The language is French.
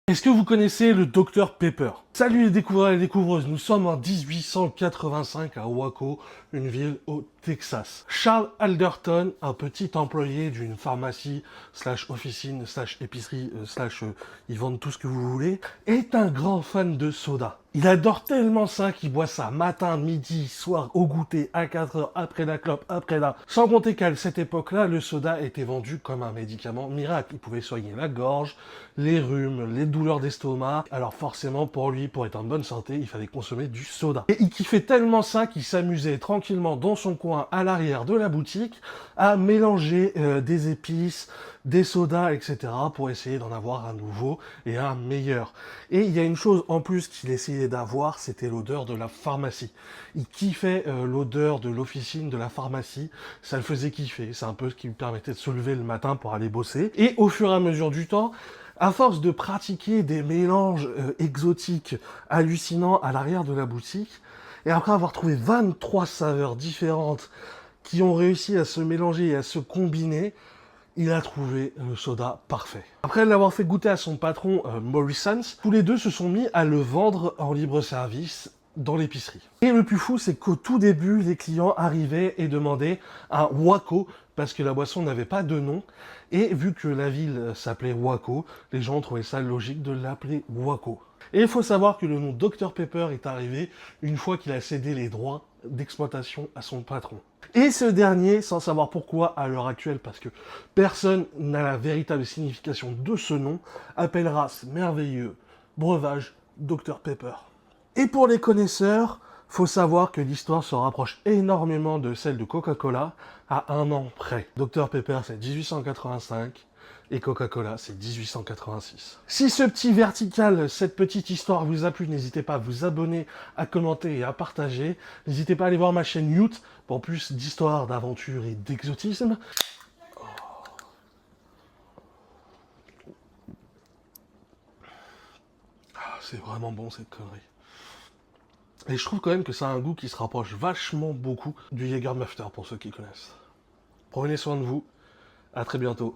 Est-ce que vous connaissez le Dr Pepper? Salut les découvreurs et les découvreuses, nous sommes en 1885 à Waco, une ville au Texas. Charles Alderton, un petit employé d'une pharmacie, slash officine, slash épicerie, ils vendent tout ce que vous voulez, est un grand fan de soda. Il adore tellement ça qu'il boit ça matin, midi, soir, au goûter, à 4 heures, après la clope, après là. Sans compter qu'à cette époque-là, le soda était vendu comme un médicament miracle. Il pouvait soigner la gorge, les rhumes, les douleurs d'estomac. Alors forcément, pour lui, pour être en bonne santé, il fallait consommer du soda. Et il kiffait tellement ça qu'il s'amusait tranquillement dans son coin à l'arrière de la boutique à mélanger des épices, des sodas, etc. pour essayer d'en avoir un nouveau et un meilleur. Et il y a une chose en plus qu'il essayait d'avoir, c'était l'odeur de la pharmacie. Il kiffait l'odeur de l'officine, de la pharmacie, ça le faisait kiffer. C'est un peu ce qui lui permettait de se lever le matin pour aller bosser. Et au fur et à mesure du temps, à force de pratiquer des mélanges exotiques hallucinants à l'arrière de la boutique, et après avoir trouvé 23 saveurs différentes qui ont réussi à se mélanger et à se combiner, il a trouvé le soda parfait. Après l'avoir fait goûter à son patron Morrison's, tous les deux se sont mis à le vendre en libre service dans l'épicerie. Et le plus fou, c'est qu'au tout début, les clients arrivaient et demandaient un Waco, parce que la boisson n'avait pas de nom, et vu que la ville s'appelait Waco, les gens trouvaient ça logique de l'appeler Waco. Et il faut savoir que le nom Dr Pepper est arrivé une fois qu'il a cédé les droits d'exploitation à son patron. Et ce dernier, sans savoir pourquoi à l'heure actuelle, parce que personne n'a la véritable signification de ce nom, appellera ce merveilleux breuvage Dr Pepper. Et pour les connaisseurs, faut savoir que l'histoire se rapproche énormément de celle de Coca-Cola à un an près. Dr Pepper, c'est 1885 et Coca-Cola, c'est 1886. Si ce petit vertical, cette petite histoire vous a plu, n'hésitez pas à vous abonner, à commenter et à partager. N'hésitez pas à aller voir ma chaîne YouTube pour plus d'histoires, d'aventures et d'exotisme. Ah, c'est vraiment bon cette connerie. Et je trouve quand même que ça a un goût qui se rapproche vachement beaucoup du Jägermeister pour ceux qui connaissent. Prenez soin de vous, à très bientôt.